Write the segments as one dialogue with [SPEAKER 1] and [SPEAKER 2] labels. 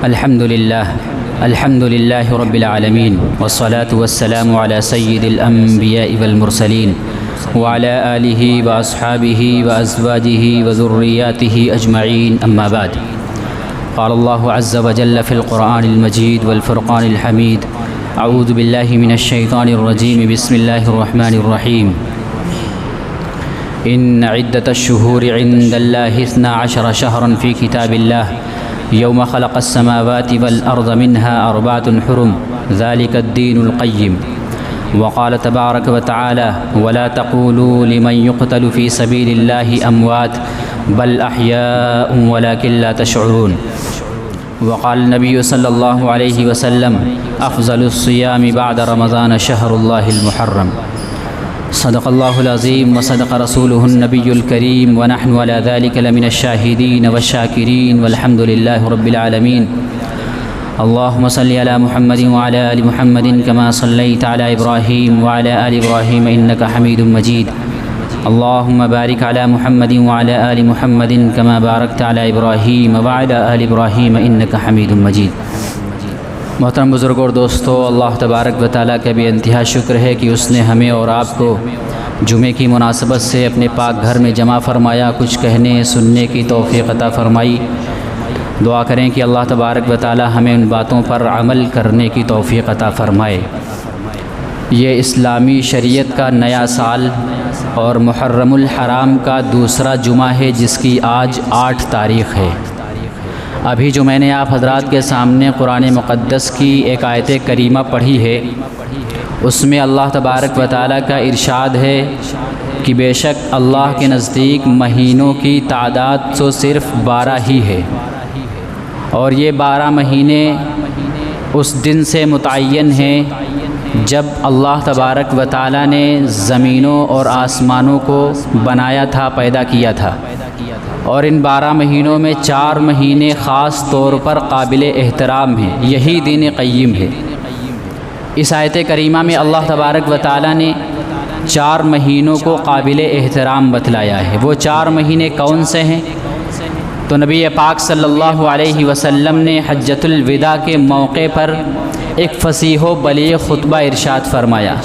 [SPEAKER 1] الحمد لله رب العالمين والصلاة والسلام على سيد الأنبياء والمرسلين وعلى آله وأصحابه وأزواجه وذرياته أجمعين أما بعد. قال الله عز وجل في القرآن المجيد والفرقان الحميد: أعوذ بالله من الشيطان الرجيم، بسم الله الرحمن الرحيم. إن عدة الشهور عند الله 12 شهرا في كتاب الله يوم خلق السماوات والأرض منها 4 حرم ذلك الدين القيم. وقال تبارك وتعالى: ولا تقولوا لمن يقتل في سبيل الله أموات بل أحياء ولكن لا تشعرون. وقال النبي صلى الله عليه وسلم: أفضل الصيام بعد رمضان شهر الله المحرم. صدق الله العظيم وصدق رسوله النبي الكريم ونحن على ذلك لمن الشاهدين والشاكرين والحمد لله رب العالمين. اللهم صل على محمد وعلى آل محمد كما صليت على إبراهيم وعلى آل إبراهيم إنك حميد مجيد. اللهم بارك على محمد وعلى آل محمد كما باركت على إبراهيم وعلى آل إبراهيم إنك حميد مجيد. محترم بزرگ اور دوستو، اللہ تبارک و تعالیٰ کا بھی انتہا شکر ہے کہ اس نے ہمیں اور آپ کو جمعے کی مناسبت سے اپنے پاک گھر میں جمع فرمایا، کچھ کہنے سننے کی توفیق عطا فرمائی. دعا کریں کہ اللہ تبارک و تعالیٰ ہمیں ان باتوں پر عمل کرنے کی توفیق عطا فرمائے. یہ اسلامی شریعت کا نیا سال اور محرم الحرام کا دوسرا جمعہ ہے، جس کی آج 8 تاریخ ہے. ابھی جو میں نے آپ حضرات کے سامنے قرآن مقدس کی ایک آیت کریمہ پڑھی ہے، اس میں اللہ تبارک و تعالیٰ کا ارشاد ہے کہ بے شک اللہ کے نزدیک مہینوں کی تعداد تو صرف 12 ہی ہے، اور یہ 12 مہینے اس دن سے متعین ہیں جب اللہ تبارک و تعالیٰ نے زمینوں اور آسمانوں کو بنایا تھا، پیدا کیا تھا. اور ان 12 مہینوں میں 4 مہینے خاص طور پر قابل احترام ہیں، یہی دین قیم ہے. اس آیت کریمہ میں اللہ تبارک و تعالیٰ نے 4 مہینوں کو قابل احترام بتلایا ہے. وہ 4 مہینے کون سے ہیں؟ تو نبی پاک صلی اللہ علیہ وسلم نے حجۃ الوداع کے موقع پر ایک فصیح و بلیغ خطبہ ارشاد فرمایا.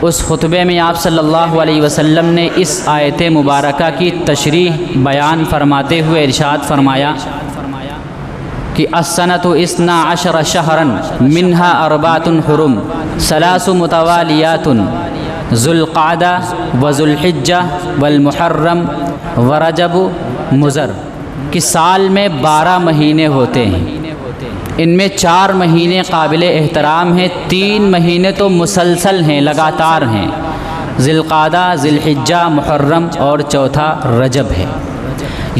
[SPEAKER 1] اس خطبے میں آپ صلی اللہ علیہ وسلم نے اس آیت مبارکہ کی تشریح بیان فرماتے ہوئے ارشاد فرمایا کہ السنۃ 12 شہرا منها 4 حرم 3 متوالیات ذو القعدہ وذو الحجہ والمحرم ورجب مضر، کہ سال میں 12 مہینے ہوتے ہیں. ان میں 4 مہینے قابل احترام ہیں، 3 مہینے تو مسلسل ہیں، لگاتار ہیں، ذی القعدہ، ذی الحجہ، محرم، اور چوتھا رجب ہے.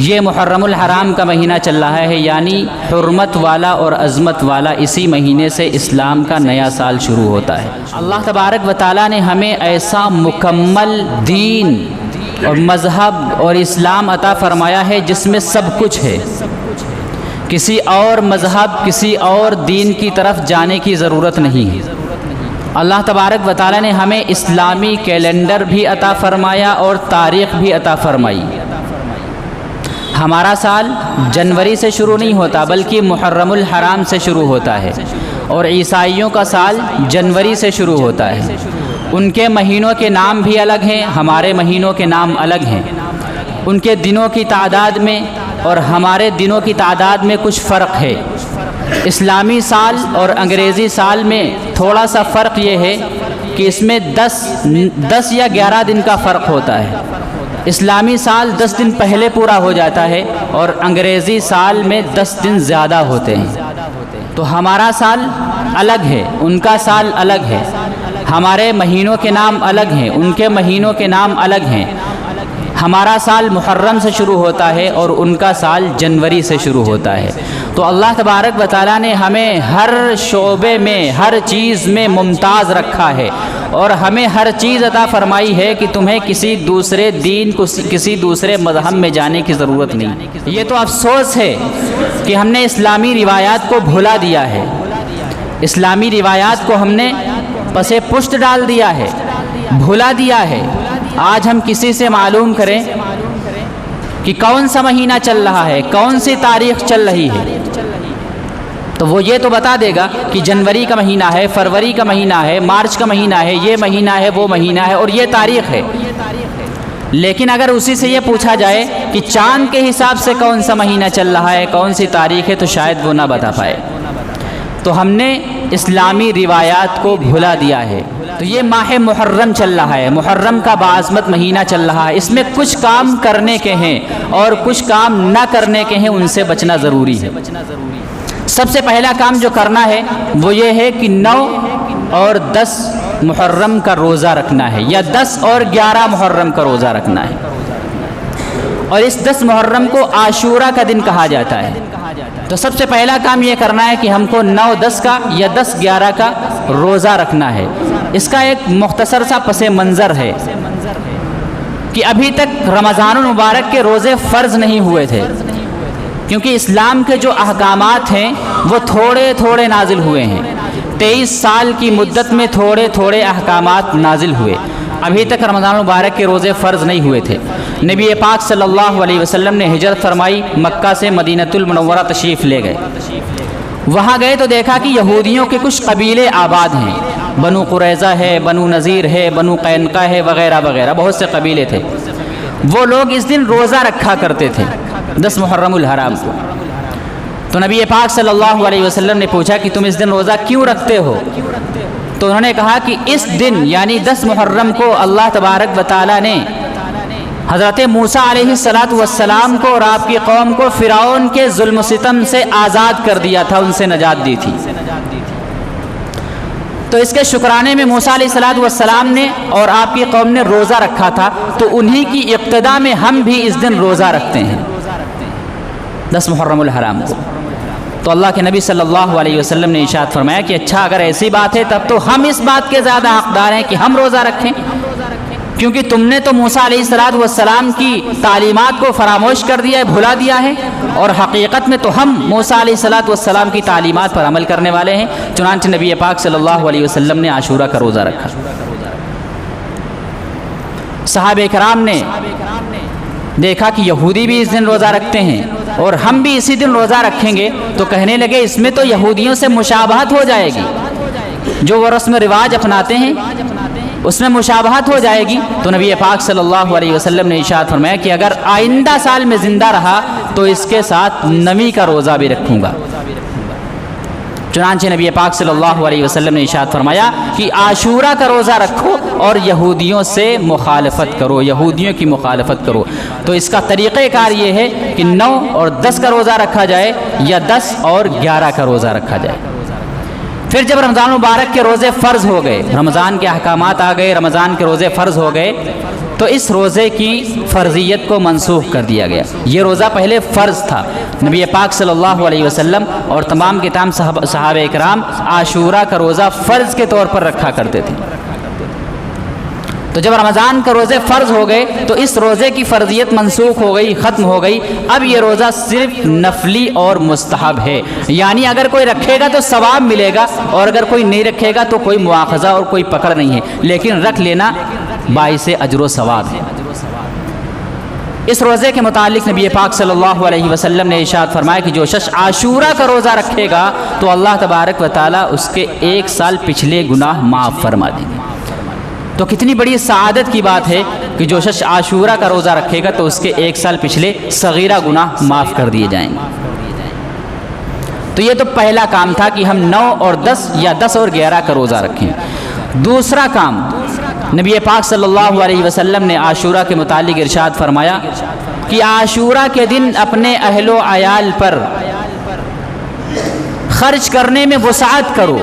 [SPEAKER 1] یہ محرم الحرام کا مہینہ چل رہا ہے، یعنی حرمت والا اور عظمت والا. اسی مہینے سے اسلام کا نیا سال شروع ہوتا ہے. اللہ تبارک و تعالیٰ نے ہمیں ایسا مکمل دین اور مذہب اور اسلام عطا فرمایا ہے جس میں سب کچھ ہے. کسی اور مذہب، کسی اور دین کی طرف جانے کی ضرورت نہیں ہے. اللہ تبارک و تعالیٰ نے ہمیں اسلامی کیلنڈر بھی عطا فرمایا اور تاریخ بھی عطا فرمائی. ہمارا سال جنوری سے شروع نہیں ہوتا بلکہ محرم الحرام سے شروع ہوتا ہے، اور عیسائیوں کا سال جنوری سے شروع ہوتا ہے. ان کے مہینوں کے نام بھی الگ ہیں، ہمارے مہینوں کے نام الگ ہیں. ان کے دنوں کی تعداد میں اور ہمارے دنوں کی تعداد میں کچھ فرق ہے. اسلامی سال اور انگریزی سال میں تھوڑا سا فرق یہ ہے کہ اس میں 10 یا 11 دن کا فرق ہوتا ہے. اسلامی سال 10 دن پہلے پورا ہو جاتا ہے اور انگریزی سال میں 10 دن زیادہ ہوتے ہیں. تو ہمارا سال الگ ہے، ان کا سال الگ ہے. ہمارے مہینوں کے نام الگ ہیں، ان کے مہینوں کے نام الگ ہیں. ہمارا سال محرم سے شروع ہوتا ہے اور ان کا سال جنوری سے شروع ہوتا ہے. تو اللہ تبارک و تعالیٰ نے ہمیں ہر شعبے میں، ہر چیز میں ممتاز رکھا ہے، اور ہمیں ہر چیز عطا فرمائی ہے کہ تمہیں کسی دوسرے دین کو، کسی دوسرے مذہب میں جانے کی ضرورت نہیں. یہ تو افسوس ہے کہ ہم نے اسلامی روایات کو بھلا دیا ہے. اسلامی روایات کو ہم نے پسے پشت ڈال دیا ہے، بھلا دیا ہے. آج ہم کسی سے معلوم کریں کہ کون سا مہینہ چل رہا ہے، کون سی تاریخ چل رہی ہے، تو وہ یہ تو بتا دے گا کہ جنوری کا مہینہ ہے، فروری کا مہینہ ہے، مارچ کا مہینہ ہے، یہ مہینہ ہے، وہ مہینہ ہے اور یہ تاریخ ہے۔ لیکن اگر اسی سے یہ پوچھا جائے کہ چاند کے حساب سے کون سا مہینہ چل رہا ہے، کون سی تاریخ ہے، تو شاید وہ نہ بتا پائے۔ تو ہم نے اسلامی روایات کو بھلا دیا ہے۔ تو یہ ماہ محرم چل رہا ہے، محرم کا باعظمت مہینہ چل رہا ہے، اس میں کچھ کام کرنے کے ہیں اور کچھ کام نہ کرنے کے ہیں، ان سے بچنا ضروری ہے۔ سب سے پہلا کام جو کرنا ہے وہ یہ ہے کہ 9 اور 10 محرم کا روزہ رکھنا ہے، یا 10 اور 11 محرم کا روزہ رکھنا ہے۔ اور اس 10 محرم کو عاشورہ کا دن کہا جاتا ہے۔ تو سب سے پہلا کام یہ کرنا ہے کہ ہم کو 9 10 کا یا 10 11 کا روزہ رکھنا ہے۔ اس کا ایک مختصر سا پس منظر ہے کہ ابھی تک رمضان المبارک کے روزے فرض نہیں ہوئے تھے، کیونکہ اسلام کے جو احکامات ہیں وہ تھوڑے تھوڑے نازل ہوئے ہیں۔ 23 سال کی مدت میں تھوڑے تھوڑے احکامات نازل ہوئے، ابھی تک رمضان المبارک کے روزے فرض نہیں ہوئے تھے۔ نبی پاک صلی اللہ علیہ وسلم نے ہجرت فرمائی، مکہ سے مدینہ المنورہ تشریف لے گئے۔ وہاں گئے تو دیکھا کہ یہودیوں کے کچھ قبیلے آباد ہیں، بنو قریظہ ہے، بنو نذیر ہے، بنو قینقاع ہے، وغیرہ وغیرہ، بہت سے قبیلے تھے۔ وہ لوگ اس دن روزہ رکھا کرتے تھے 10 محرم الحرام کو۔ تو نبی پاک صلی اللہ علیہ وسلم نے پوچھا کہ تم اس دن روزہ کیوں رکھتے ہو؟ تو انہوں نے کہا کہ اس دن یعنی 10 محرم کو اللہ تبارک و تعالیٰ نے حضرت موسیٰ علیہ السلام کو اور آپ کی قوم کو فرعون کے ظلم و ستم سے آزاد کر دیا تھا، ان سے نجات دی تھی۔ تو اس کے شکرانے میں موسیٰ علیہ السلام نے اور آپ کی قوم نے روزہ رکھا تھا، تو انہی کی اقتدا میں ہم بھی اس دن روزہ رکھتے ہیں 10 محرم الحرام کو۔ تو اللہ کے نبی صلی اللہ علیہ وسلم نے ارشاد فرمایا کہ اچھا اگر ایسی بات ہے تب تو ہم اس بات کے زیادہ حقدار ہیں کہ ہم روزہ رکھیں، کیونکہ تم نے تو موسیٰ علیہ السلام کی تعلیمات کو فراموش کر دیا ہے، بھلا دیا ہے، اور حقیقت میں تو ہم موسیٰ علیہ السلام کی تعلیمات پر عمل کرنے والے ہیں۔ چنانچہ نبی پاک صلی اللہ علیہ وسلم نے عاشورہ کا روزہ رکھا۔ صحابہ کرام نے دیکھا کہ یہودی بھی اس دن روزہ رکھتے ہیں اور ہم بھی اسی دن روزہ رکھیں گے، تو کہنے لگے اس میں تو یہودیوں سے مشابہت ہو جائے گی، جو وہ رسم رواج اپناتے ہیں اس میں مشابہت ہو جائے گی۔ تو نبی پاک صلی اللہ علیہ وسلم نے ارشاد فرمایا کہ اگر آئندہ سال میں زندہ رہا تو اس کے ساتھ 9 کا روزہ بھی رکھوں گا۔ چنانچہ نبی پاک صلی اللہ علیہ وسلم نے ارشاد فرمایا کہ عاشورہ کا روزہ رکھو اور یہودیوں سے مخالفت کرو، یہودیوں کی مخالفت کرو۔ تو اس کا طریقہ کار یہ ہے کہ 9 اور 10 کا روزہ رکھا جائے یا 10 اور 11 کا روزہ رکھا جائے۔ پھر جب رمضان مبارک کے روزے فرض ہو گئے، رمضان کے احکامات آ گئے، رمضان کے روزے فرض ہو گئے، تو اس روزے کی فرضیت کو منسوخ کر دیا گیا۔ یہ روزہ پہلے فرض تھا، نبی پاک صلی اللہ علیہ وسلم اور تمام کے تمام صحابہ کرام عاشورہ کا روزہ فرض کے طور پر رکھا کرتے تھے۔ تو جب رمضان کا روزے فرض ہو گئے تو اس روزے کی فرضیت منسوخ ہو گئی، ختم ہو گئی۔ اب یہ روزہ صرف نفلی اور مستحب ہے، یعنی اگر کوئی رکھے گا تو ثواب ملے گا اور اگر کوئی نہیں رکھے گا تو کوئی مواخذہ اور کوئی پکڑ نہیں ہے، لیکن رکھ لینا باعث اجر و ثواب ہے۔ اس روزے کے متعلق نبی پاک صلی اللہ علیہ وسلم نے ارشاد فرمایا کہ جو شخص عاشورہ کا روزہ رکھے گا تو اللہ تبارک و تعالیٰ اس کے 1 سال پچھلے گناہ معاف فرما دیں گے۔ تو کتنی بڑی سعادت کی بات ہے کہ جو شخص عاشورہ کا روزہ رکھے گا تو اس کے 1 سال پچھلے صغیرہ گناہ معاف کر دیے جائیں گے۔ تو یہ تو پہلا کام تھا کہ ہم 9 اور 10 یا 10 اور 11 کا روزہ رکھیں۔ دوسرا کام، نبی پاک صلی اللہ علیہ وسلم نے عاشورہ کے متعلق ارشاد فرمایا کہ عاشورہ کے دن اپنے اہل و عیال پر خرچ کرنے میں وسعت کرو۔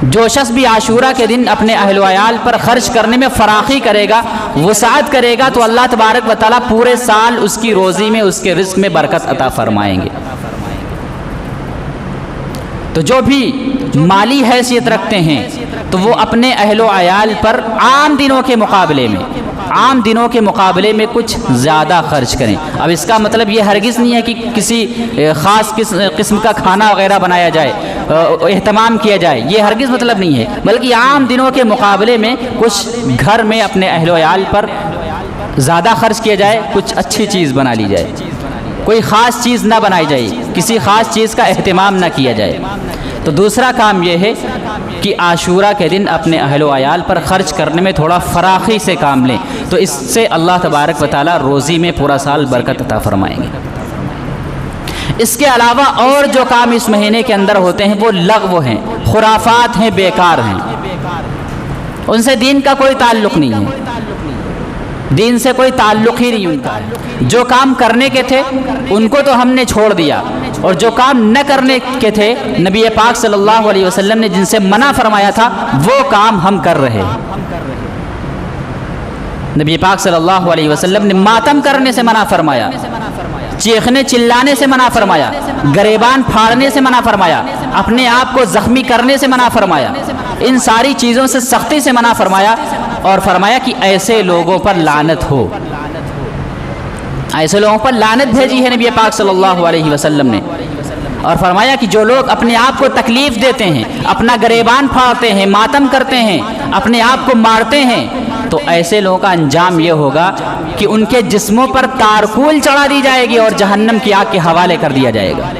[SPEAKER 1] جو شخص بھی عاشورہ کے دن اپنے اہل و عیال پر خرچ کرنے میں فراخی کرے گا، وسعت کرے گا، تو اللہ تبارک و تعالیٰ پورے سال اس کی روزی میں، اس کے رزق میں برکت عطا فرمائیں گے۔ تو جو بھی مالی حیثیت رکھتے ہیں تو وہ اپنے اہل و عیال پر عام دنوں کے مقابلے میں کچھ زیادہ خرچ کریں۔ اب اس کا مطلب یہ ہرگز نہیں ہے کہ کسی خاص قسم کا کھانا وغیرہ بنایا جائے، اہتمام کیا جائے، یہ ہرگز مطلب نہیں ہے، بلکہ عام دنوں کے مقابلے میں کچھ گھر میں اپنے اہل و عیال پر زیادہ خرچ کیا جائے، کچھ اچھی چیز بنا لی جائے۔ کوئی خاص چیز نہ بنائی جائے، کسی خاص چیز کا اہتمام نہ کیا جائے۔ تو دوسرا کام یہ ہے کہ عاشورہ کے دن اپنے اہل و عیال پر خرچ کرنے میں تھوڑا فراخی سے کام لیں، تو اس سے اللہ تبارک و تعالیٰ روزی میں پورا سال برکت عطا فرمائیں گے۔ اس کے علاوہ اور جو کام اس مہینے کے اندر ہوتے ہیں وہ لغو ہیں، خرافات ہیں، بیکار ہیں، ان سے دین کا کوئی تعلق نہیں ہے، دین سے کوئی تعلق ہی نہیں ان کا ہے۔ جو کام کرنے کے تھے ان کو تو ہم نے چھوڑ دیا، اور جو کام نہ کرنے کے تھے نبی پاک صلی اللہ علیہ وسلم نے جن سے منع فرمایا تھا وہ کام ہم کر رہے ہیں۔ نبی پاک صلی اللہ علیہ وسلم نے ماتم کرنے سے منع فرمایا، چیخنے چلانے سے منع فرمایا، گریبان پھاڑنے سے منع فرمایا، اپنے آپ کو زخمی کرنے سے منع فرمایا، ان ساری چیزوں سے سختی سے منع فرمایا، اور فرمایا کہ ایسے لوگوں پر لعنت ہو، ایسے لوگوں پر لعنت بھیجی ہے نبی پاک صلی اللہ علیہ وسلم نے۔ اور فرمایا کہ جو لوگ اپنے آپ کو تکلیف دیتے ہیں، اپنا گریبان پھاڑتے ہیں، ماتم کرتے ہیں، اپنے آپ کو مارتے ہیں، تو ایسے لوگوں کا انجام یہ ہوگا کہ ان کے جسموں پر تارکول چڑھا دی جائے گی اور جہنم کی آگ کے حوالے کر دیا جائے گا۔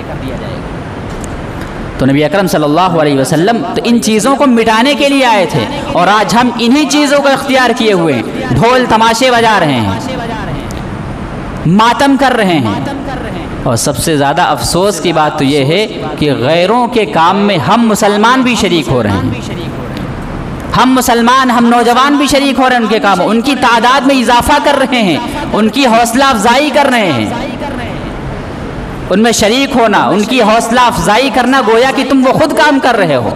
[SPEAKER 1] تو نبی اکرم صلی اللہ علیہ وسلم تو ان چیزوں کو مٹانے کے لیے آئے تھے، اور آج ہم انہی چیزوں کو اختیار کیے ہوئے ہیں، ڈھول تماشے بجا رہے ہیں، ماتم کر رہے ہیں۔ اور سب سے زیادہ افسوس کی بات تو یہ ہے کہ غیروں کے کام میں ہم مسلمان بھی شریک ہو رہے ہیں، ہم مسلمان، ہم نوجوان بھی شریک ہو رہے ہیں ان کے کاموں، ان کی تعداد میں اضافہ کر رہے ہیں، ان کی حوصلہ افزائی کر رہے ہیں، ان میں شریک ہونا، ان کی حوصلہ افزائی کرنا گویا کہ تم وہ خود کام کر رہے ہو۔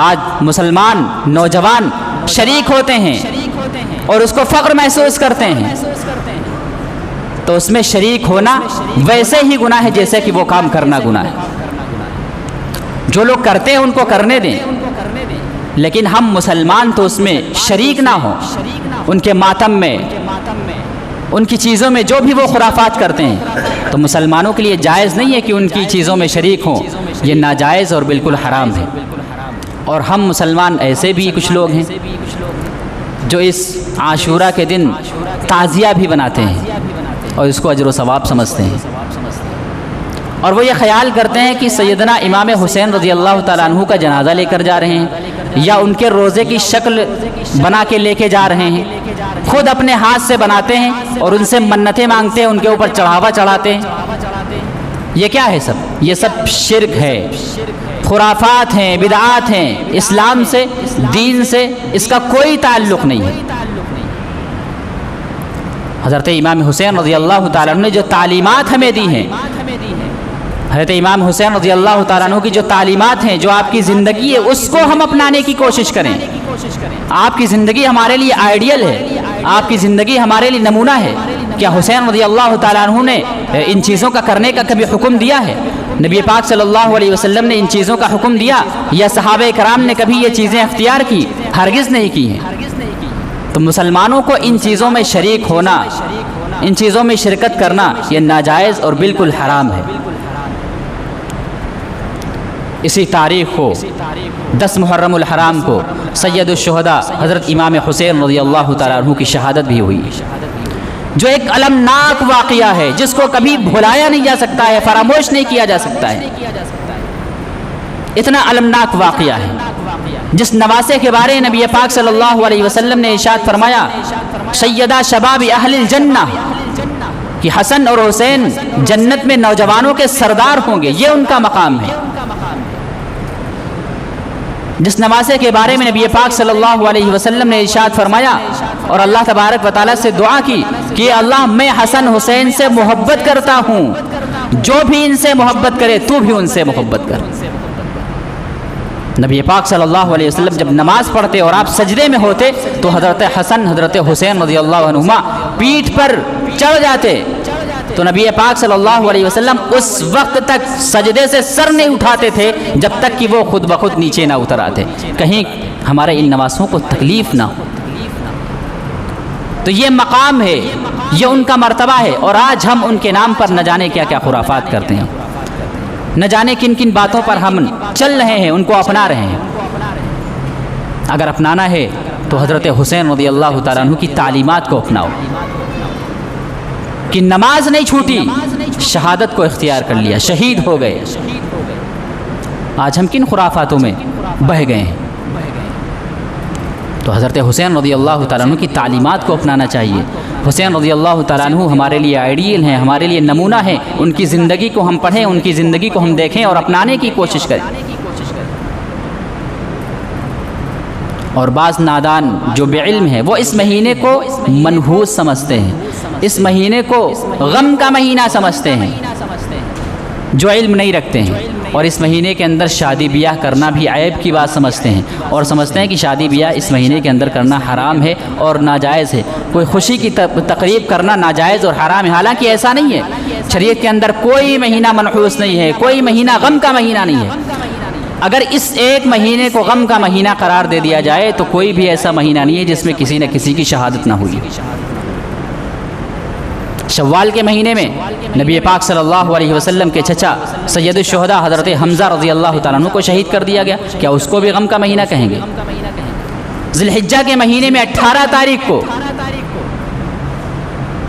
[SPEAKER 1] آج مسلمان نوجوان شریک ہوتے ہیں اور اس کو فخر محسوس کرتے ہیں، تو اس میں شریک ہونا ویسے ہی گناہ ہے جیسے کہ وہ کام کرنا گناہ ہے۔ جو لوگ کرتے ہیں ان کو کرنے دیں، لیکن ہم مسلمان تو اس میں شریک نہ ہوں، ان کے ماتم میں، ان کی چیزوں میں جو بھی وہ خرافات کرتے ہیں، تو مسلمانوں کے لیے جائز نہیں ہے کہ ان کی چیزوں میں شریک ہوں، یہ ناجائز اور بالکل حرام ہے۔ اور ہم مسلمان ایسے بھی کچھ لوگ ہیں جو اس عاشورہ کے دن تعزیہ بھی بناتے ہیں اور اس کو اجر و ثواب سمجھتے ہیں، اور وہ یہ خیال کرتے ہیں کہ سیدنا امام حسین رضی اللہ تعالیٰ عنہ کا جنازہ لے کر جا رہے ہیں، یا ان کے روزے کی شکل بنا کے لے کے جا رہے ہیں، خود اپنے ہاتھ سے بناتے ہیں اور ان سے منتیں مانگتے ہیں، ان کے اوپر چڑھاوا چڑھاتے ہیں۔ یہ کیا ہے؟ یہ سب شرک ہے، خرافات ہیں، بدعات ہیں، اسلام سے، دین سے اس کا کوئی تعلق نہیں ہے۔ حضرت امام حسین رضی اللہ تعالیٰ عنہ نے جو تعلیمات ہمیں دی ہیں، حضرت امام حسین رضی اللہ تعالیٰ عنہ کی جو تعلیمات ہیں، جو آپ کی زندگی ہے، اس کو ہم اپنانے کی کوشش کریں۔ آپ کی زندگی ہمارے لیے آئیڈیل ہے، آپ کی زندگی ہمارے لیے نمونہ ہے۔ کیا حسین رضی اللہ تعالیٰ عنہ نے ان چیزوں کا کرنے کا کبھی حکم دیا ہے؟ نبی پاک صلی اللہ علیہ وسلم نے ان چیزوں کا حکم دیا، یا صحابہ کرام نے کبھی یہ چیزیں اختیار کی؟ ہرگز نہیں کی ہیں۔ تو مسلمانوں کو ان چیزوں میں شریک ہونا، ان چیزوں میں شرکت کرنا، یہ ناجائز اور بالکل حرام ہے۔ اسی تاریخ کو 10 محرم الحرام کو سید الشہداء حضرت امام حسین رضی اللہ تعالیٰ عنہ کی شہادت بھی ہوئی، جو ایک المناک واقعہ ہے جس کو کبھی بھلایا نہیں جا سکتا ہے، فراموش نہیں کیا جا سکتا ہے۔ اتنا المناک واقعہ ہے، جس نواسے کے بارے میں نبی پاک صلی اللہ علیہ وسلم نے ارشاد فرمایا، سیدہ شباب اہل الجنہ، کہ حسن اور حسین جنت میں نوجوانوں کے سردار ہوں گے، یہ ان کا مقام ہے۔ جس نواسے کے بارے میں نبی پاک صلی اللہ علیہ وسلم نے ارشاد فرمایا اور اللہ تبارک و تعالیٰ سے دعا کی کہ اللہ میں حسن حسین سے محبت کرتا ہوں، جو بھی ان سے محبت کرے تو بھی ان سے محبت کر۔ نبی پاک صلی اللہ علیہ وسلم جب نماز پڑھتے اور آپ سجدے میں ہوتے تو حضرت حسن حضرت حسین رضی اللہ عنہما پیٹھ پر چڑھ جاتے، تو نبی پاک صلی اللہ علیہ وسلم اس وقت تک سجدے سے سر نہیں اٹھاتے تھے جب تک کہ وہ خود بخود نیچے نہ اتر آتے، کہیں ہمارے ان نواسوں کو تکلیف نہ ہو۔ تو یہ مقام ہے، یہ ان کا مرتبہ ہے، اور آج ہم ان کے نام پر نہ جانے کیا کیا خرافات کرتے ہیں، نہ جانے کن کن باتوں پر ہم چل رہے ہیں، ان کو اپنا رہے ہیں۔ اگر اپنانا ہے تو حضرت حسین رضی اللہ تعالیٰ عنہ کی تعلیمات کو اپناؤ، کہ نماز نہیں چھوٹی، شہادت کو اختیار کر لیا، شہید ہو گئے۔ آج ہم کن خرافاتوں میں بہہ گئے ہیں؟ تو حضرت حسین رضی اللہ تعالیٰ عنہ کی تعلیمات کو اپنانا چاہیے۔ حسین رضی اللہ تعالیٰ عنہ ہمارے لیے آئیڈیل ہیں، ہمارے لیے نمونہ ہیں۔ ان کی زندگی کو ہم پڑھیں، ان کی زندگی کو ہم دیکھیں اور اپنانے کی کوشش کریں۔ اور بعض نادان جو بے علم ہے وہ اس مہینے کو منحوس سمجھتے ہیں، اس مہینے کو غم کا مہینہ سمجھتے ہیں، جو علم نہیں رکھتے ہیں، اور اس مہینے کے اندر شادی بیاہ کرنا بھی عیب کی بات سمجھتے ہیں، اور سمجھتے ہیں کہ شادی بیاہ اس مہینے کے اندر کرنا حرام ہے اور ناجائز ہے۔ کوئی خوشی کی تقریب کرنا ناجائز اور حرام ہے، حالانکہ ایسا نہیں ہے۔ شریعت کے اندر کوئی مہینہ منحوس نہیں ہے، کوئی مہینہ غم کا مہینہ نہیں ہے۔ اگر اس ایک مہینے کو غم کا مہینہ قرار دے دیا جائے تو کوئی بھی ایسا مہینہ نہیں ہے جس میں کسی نہ کسی کی شہادت نہ ہوئی۔ شوال کے مہینے میں نبی پاک صلی اللہ علیہ وسلم کے چچا سید الشہداء حضرت حمزہ رضی اللہ تعالیٰ عنہ کو شہید کر دیا گیا، کیا اس کو بھی غم کا مہینہ کہیں گے؟ ذی الحجہ کے مہینے میں 18 تاریخ کو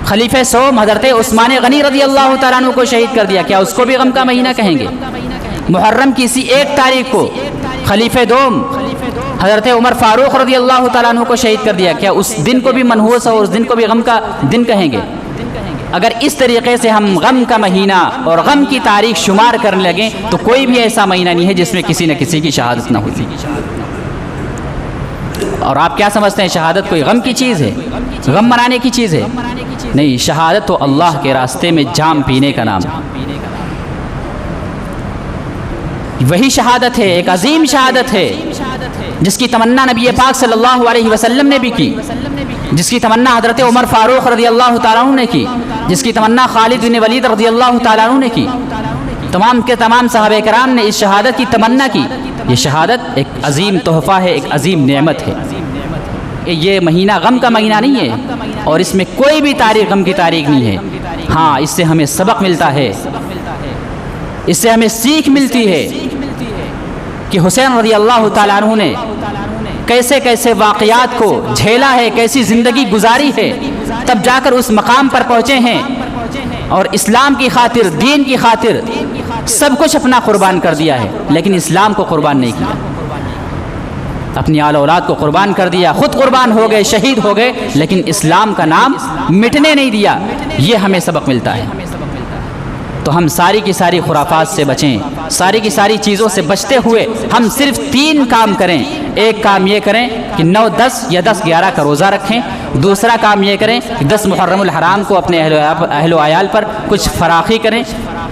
[SPEAKER 1] خلیفہ سوم حضرت عثمان غنی رضی اللہ تعالیٰ عنہ کو شہید کر دیا، کیا اس کو بھی غم کا مہینہ کہیں گے؟ محرم کی اسی 1 تاریخ کو خلیفہ دوم حضرت عمر فاروق رضی اللہ تعالیٰ عنہ کو شہید کر دیا، کیا اس دن کو بھی منحوس اور اس دن کو بھی غم کا دن کہیں گے؟ اگر اس طریقے سے ہم غم کا مہینہ اور غم کی تاریخ شمار کرنے لگیں تو کوئی بھی ایسا مہینہ نہیں ہے جس میں کسی نہ کسی کی شہادت نہ ہوتی۔ اور آپ کیا سمجھتے ہیں شہادت کوئی غم کی چیز ہے، غم منانے کی چیز ہے؟ نہیں، شہادت تو اللہ کے راستے میں جام پینے کا نام ہے، وہی شہادت ہے، ایک عظیم شہادت ہے جس کی تمنا نبی پاک صلی اللہ علیہ وسلم نے بھی کی، جس کی تمنا حضرت عمر فاروق رضی اللہ تعالیٰ عنہ نے کی، جس کی تمنا خالد بن ولید رضی اللہ تعالیٰ عنہ نے کی، تمام کے تمام صحابہ کرام نے اس شہادت کی تمنا کی۔ یہ شہادت ایک عظیم تحفہ ہے، ایک عظیم نعمت ہے۔ یہ مہینہ غم کا مہینہ نہیں ہے اور اس میں کوئی بھی تاریخ غم کی تاریخ نہیں ہے۔ ہاں، اس سے ہمیں سبق ملتا ہے، اس سے ہمیں سیکھ ملتی ہے کہ حسین رضی اللہ تعالیٰ عنہ نے کیسے کیسے واقعات کو جھیلا ہے، کیسی زندگی گزاری ہے، تب جا کر اس مقام پر پہنچے ہیں اور اسلام کی خاطر، دین کی خاطر سب کچھ اپنا قربان کر دیا ہے، لیکن اسلام کو قربان نہیں کیا، اپنی آل اولاد کو قربان کر دیا، خود قربان ہو گئے، شہید ہو گئے، لیکن اسلام کا نام مٹنے نہیں دیا۔ یہ ہمیں سبق ملتا ہے۔ تو ہم ساری کی ساری خرافات سے بچیں، ساری کی ساری چیزوں سے بچتے ہوئے ہم صرف 3 کام کریں۔ ایک کام یہ کریں کہ 9، 10 یا 10، 11 کا روزہ رکھیں۔ دوسرا کام یہ کریں کہ 10 محرم الحرام کو اپنے اہل و عیال پر کچھ فراخی کریں،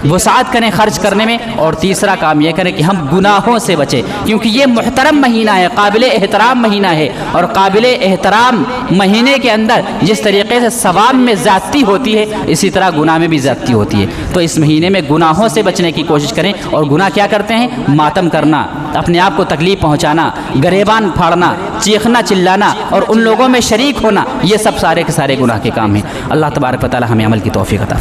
[SPEAKER 1] وسعت کریں خرچ کرنے میں۔ اور تیسرا کام یہ کریں کہ ہم گناہوں سے بچیں، کیونکہ یہ محترم مہینہ ہے، قابل احترام مہینہ ہے، اور قابل احترام مہینے کے اندر جس طریقے سے ثواب میں زیادتی ہوتی ہے اسی طرح گناہ میں بھی زیادتی ہوتی ہے۔ تو اس مہینے میں گناہوں سے بچنے کی کوشش کریں۔ اور گناہ کیا کرتے ہیں؟ ماتم کرنا، اپنے آپ کو تکلیف پہنچانا، گریبان پھاڑنا، چیخنا چلانا اور ان لوگوں میں شریک ہونا، یہ سب سارے کے سارے گناہ کے کام ہیں۔ اللہ تبارک و تعالی ہمیں عمل کی توفیق عطا فرمائے۔